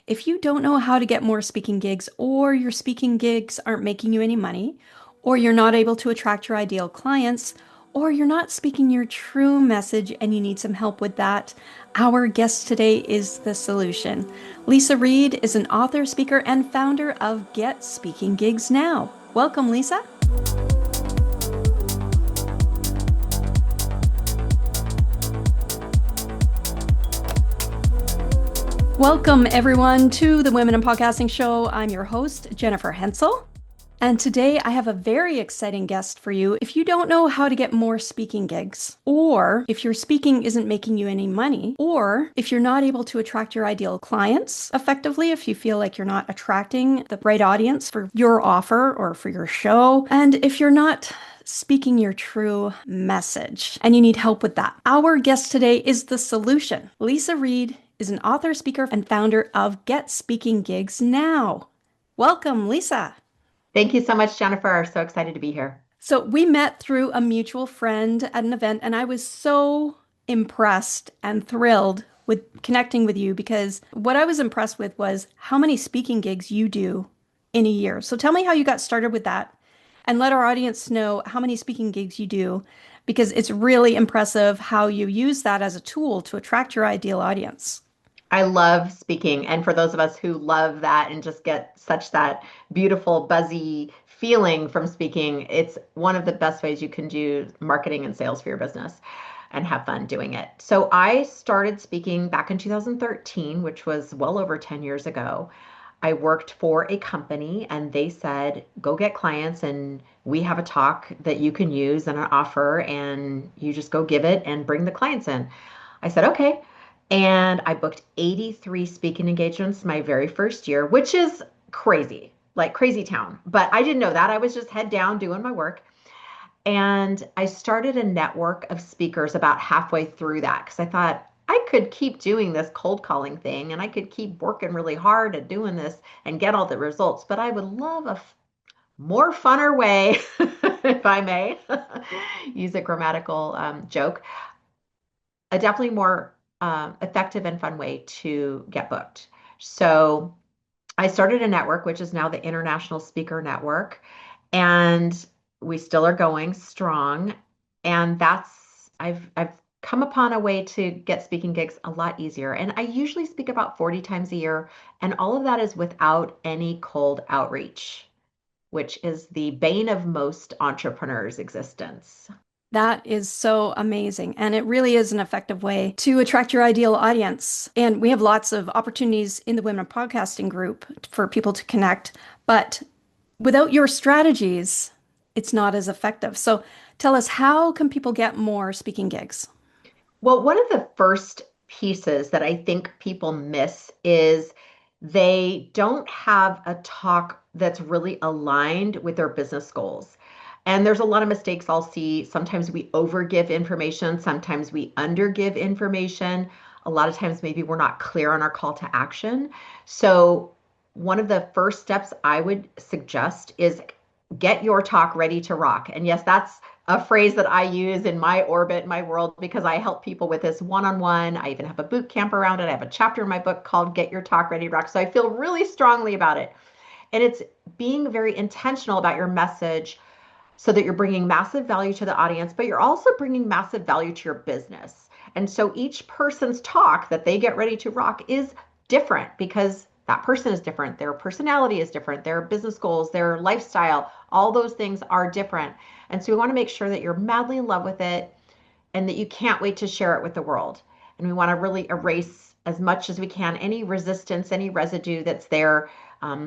If you don't know how to get more speaking gigs, or your speaking gigs aren't making you any money, or you're not able to attract your ideal clients, or you're not speaking your true message and you need some help with that, our guest today is the solution. Lisa Reed is an author, speaker, and founder of Get Speaking Gigs Now. Welcome, Lisa. Welcome, everyone, to the Women in Podcasting Show. I'm your host, Jennifer Henczel. And today I have a very exciting guest for you. If you don't know how to get more speaking gigs, or if your speaking isn't making you any money, or if you're not able to attract your ideal clients effectively, if you feel like you're not attracting the right audience for your offer or for your show, and if you're not speaking your true message and you need help with that, our guest today is the solution. Lisa Reed is an author, speaker, and founder of Get Speaking Gigs Now. Welcome, Lisa. Thank you so much, Jennifer. So excited to be here. So we met through a mutual friend at an event, and I was so impressed and thrilled with connecting with you because what I was impressed with was how many speaking gigs you do in a year. So tell me how you got started with that and let our audience know how many speaking gigs you do because it's really impressive how you use that as a tool to attract your ideal audience. I love speaking. And for those of us who love that and just get such that beautiful, buzzy feeling from speaking, it's one of the best ways you can do marketing and sales for your business and have fun doing it. So I started speaking back in 2013, which was well over 10 years ago. I worked for a company and they said, go get clients and we have a talk that you can use and an offer and you just go give it and bring the clients in. I said, okay. And I booked 83 speaking engagements my very first year, which is crazy, like crazy town. But I didn't know that. I was just head down doing my work. And I started a network of speakers about halfway through that because I thought I could keep doing this cold calling thing and I could keep working really hard at doing this and get all the results. But I would love a more funner way, if I may use a grammatical joke, a definitely more effective and fun way to get booked. So I started a network, which is now the International Speaker Network, and we still are going strong. And I've come upon a way to get speaking gigs a lot easier. And I usually speak about 40 times a year, and all of that is without any cold outreach, which is the bane of most entrepreneurs' existence. That is so amazing. And it really is an effective way to attract your ideal audience. And we have lots of opportunities in the Women Podcasting group for people to connect. But without your strategies, it's not as effective. So tell us, how can people get more speaking gigs? Well, one of the first pieces that I think people miss is they don't have a talk that's really aligned with their business goals. And there's a lot of mistakes I'll see. Sometimes we overgive information, sometimes we undergive information. A lot of times, maybe we're not clear on our call to action. So, one of the first steps I would suggest is get your talk ready to rock. And yes, that's a phrase that I use in my orbit, my world, because I help people with this one-on-one. I even have a boot camp around it. I have a chapter in my book called Get Your Talk Ready to Rock. So I feel really strongly about it. And it's being very intentional about your message so that you're bringing massive value to the audience, but you're also bringing massive value to your business. And so each person's talk that they get ready to rock is different because that person is different. Their personality is different. Their business goals, their lifestyle, all those things are different. And so we want to make sure that you're madly in love with it and that you can't wait to share it with the world. And we want to really erase as much as we can any resistance, any residue that's there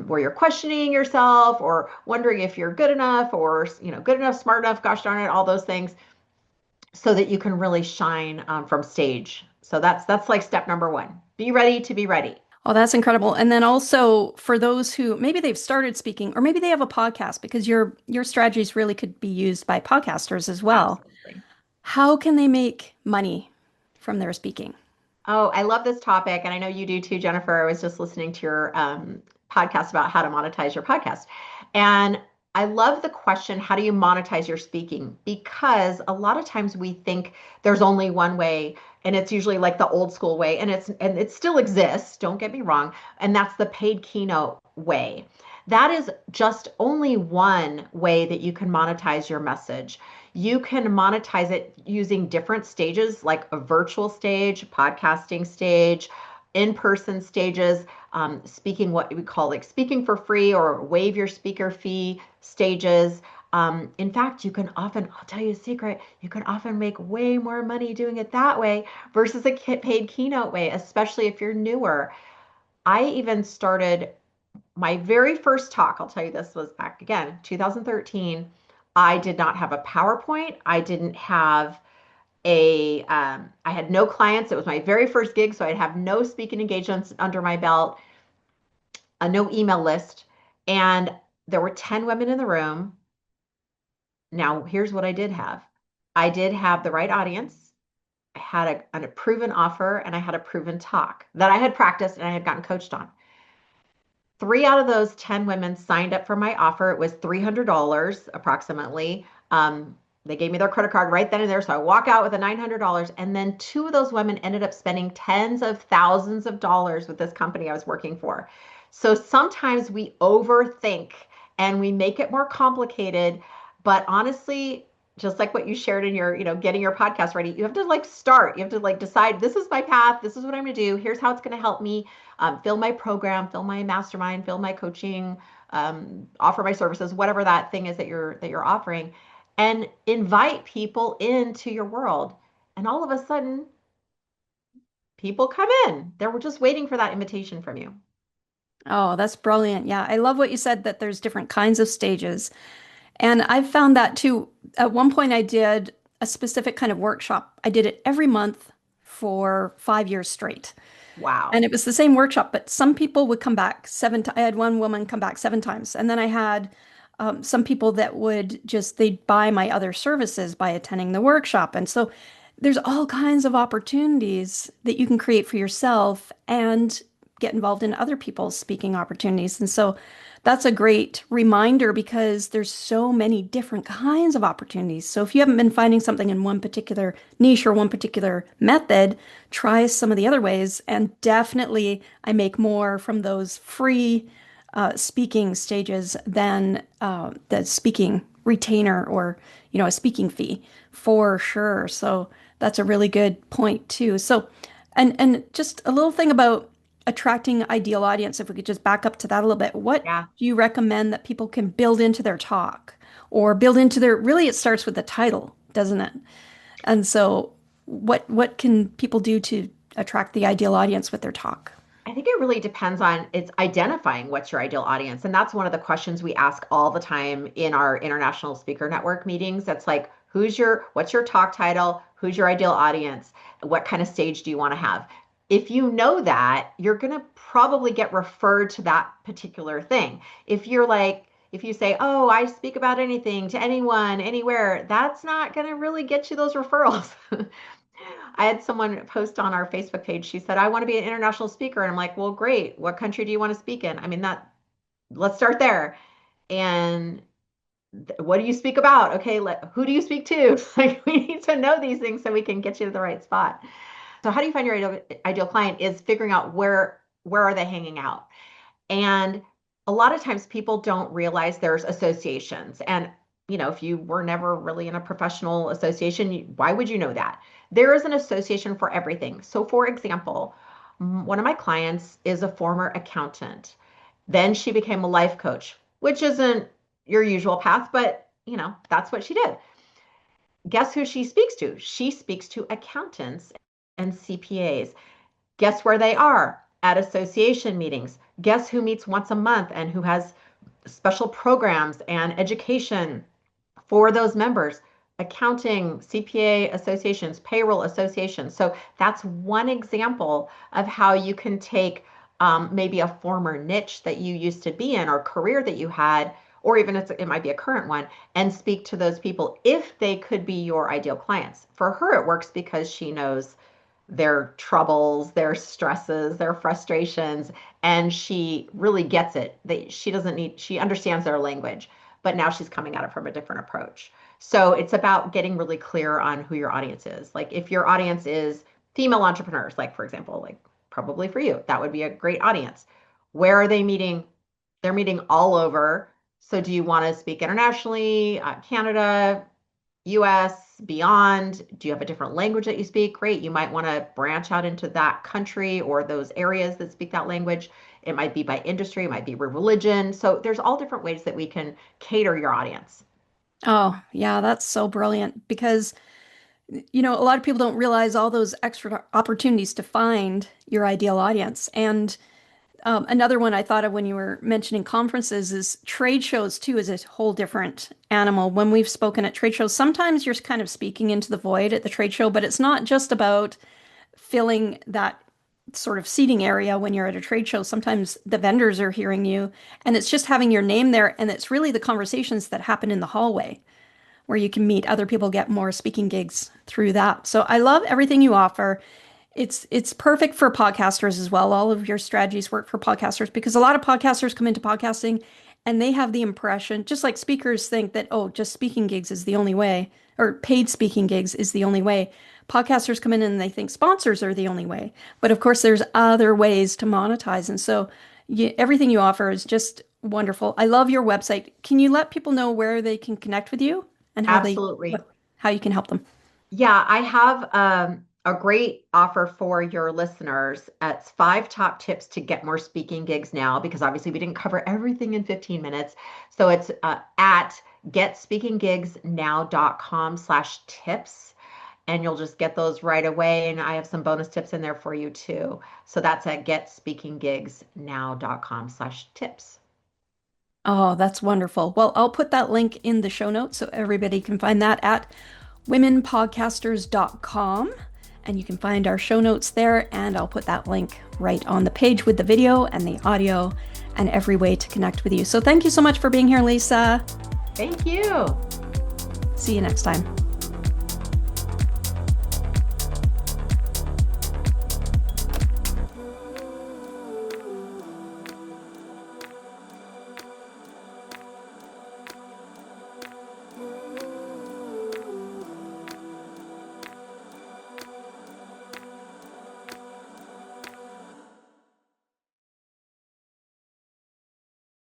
where you're questioning yourself or wondering if you're good enough or good enough, smart enough, gosh darn it, all those things, so that you can really shine from stage. So that's like step number one. Be ready to be ready. Oh, that's incredible. And then also for those who maybe they've started speaking or maybe they have a podcast because your strategies really could be used by podcasters as well. Absolutely. How can they make money from their speaking? Oh, I love this topic. And I know you do too, Jennifer. I was just listening to your podcast about how to monetize your podcast. And I love the question, how do you monetize your speaking? Because a lot of times we think there's only one way, and it's usually like the old school way, and it still exists, don't get me wrong, and that's the paid keynote way. That is just only one way that you can monetize your message. You can monetize it using different stages, like a virtual stage, podcasting stage, in-person stages, speaking what we call like speaking for free or waive your speaker fee stages. In fact, you can often, I'll tell you a secret, you can often make way more money doing it that way versus a paid keynote way, especially if you're newer. I even started my very first talk, I'll tell you this was back again, 2013. I did not have a PowerPoint. I didn't have I had no clients. It was my very first gig, so I'd have no speaking engagements under my belt, no email list. And there were 10 women in the room. Now, here's what I did have. I did have the right audience. I had a proven offer and I had a proven talk that I had practiced and I had gotten coached on. 3 out of those 10 women signed up for my offer. It was $300 approximately. They gave me their credit card right then and there. So I walk out with a $900. And then 2 of those women ended up spending tens of thousands of dollars with this company I was working for. So sometimes we overthink and we make it more complicated. But honestly, just like what you shared in your, getting your podcast ready, you have to like start. You have to like decide, this is my path. This is what I'm going to do. Here's how it's going to help me fill my program, fill my mastermind, fill my coaching, offer my services, whatever that thing is that you're offering, and invite people into your world. And all of a sudden, people come in. They were just waiting for that invitation from you. Oh, that's brilliant. Yeah, I love what you said that there's different kinds of stages. And I've found that too. At one point, I did a specific kind of workshop. I did it every month for 5 years straight. And Wow. it was the same workshop, but some people would come back 7 times. I had one woman come back 7 times. And then I had some people that would just, they'd buy my other services by attending the workshop. And so there's all kinds of opportunities that you can create for yourself and get involved in other people's speaking opportunities. And so that's a great reminder because there's so many different kinds of opportunities. So if you haven't been finding something in one particular niche or one particular method, try some of the other ways. And definitely, I make more from those free speaking stages than the speaking retainer or, a speaking fee for sure. So that's a really good point too. So, and just a little thing about attracting ideal audience, if we could just back up to that a little bit, what Yeah. do you recommend that people can build into their talk or build into their, really it starts with the title, doesn't it? And so what can people do to attract the ideal audience with their talk? I think it really depends on it's identifying what's your ideal audience. And that's one of the questions we ask all the time in our international speaker network meetings. That's like, what's your talk title? Who's your ideal audience? What kind of stage do you want to have? If you know that, you're going to probably get referred to that particular thing. If you say, oh, I speak about anything to anyone, anywhere, that's not going to really get you those referrals. I had someone post on our Facebook page. She said, I want to be an international speaker. And I'm like, well, great. What country do you want to speak in? I mean, let's start there. And what do you speak about? Okay, who do you speak to? Like, we need to know these things so we can get you to the right spot. So how do you find your ideal client is figuring out where are they hanging out? And a lot of times people don't realize there's associations. And, if you were never really in a professional association, why would you know that? There is an association for everything. So, for example, one of my clients is a former accountant. Then she became a life coach, which isn't your usual path, but, that's what she did. Guess who she speaks to? She speaks to accountants and CPAs. Guess where they are? At association meetings. Guess who meets once a month and who has special programs and education for those members? Accounting, CPA associations, payroll associations. So that's one example of how you can take maybe a former niche that you used to be in or career that you had, or even it might be a current one, and speak to those people if they could be your ideal clients. For her, it works because she knows their troubles, their stresses, their frustrations, and she really gets it. She understands their language. but now she's coming at it from a different approach. So it's about getting really clear on who your audience is. Like if your audience is female entrepreneurs, like for example, like probably for you, that would be a great audience. Where are they meeting? They're meeting all over. So do you want to speak internationally, Canada, US, beyond? Do you have a different language that you speak? Great. You might want to branch out into that country or those areas that speak that language. It might be by industry, it might be religion. So there's all different ways that we can cater your audience. Oh, yeah, that's so brilliant because, a lot of people don't realize all those extra opportunities to find your ideal audience. And another one I thought of when you were mentioning conferences is trade shows too is a whole different animal. When we've spoken at trade shows, sometimes you're kind of speaking into the void at the trade show, but it's not just about filling that sort of seating area when you're at a trade show. Sometimes the vendors are hearing you, and it's just having your name there, and it's really the conversations that happen in the hallway where you can meet other people, get more speaking gigs through that. So I love everything you offer. It's perfect for podcasters as well. All of your strategies work for podcasters because a lot of podcasters come into podcasting and they have the impression, just like speakers think that, oh, just speaking gigs is the only way, or paid speaking gigs is the only way. Podcasters come in and they think sponsors are the only way. But of course, there's other ways to monetize. And so everything you offer is just wonderful. I love your website. Can you let people know where they can connect with you and Absolutely. how you can help them? Yeah, I have a great offer for your listeners. It's 5 top tips to get more speaking gigs now, because obviously we didn't cover everything in 15 minutes. So it's at getspeakinggigsnow.com/tips. And you'll just get those right away. And I have some bonus tips in there for you too. So that's at getspeakinggigsnow.com/tips. Oh, that's wonderful. Well, I'll put that link in the show notes so everybody can find that at womenpodcasters.com. And you can find our show notes there. And I'll put that link right on the page with the video and the audio and every way to connect with you. So thank you so much for being here, Lisa. Thank you. See you next time.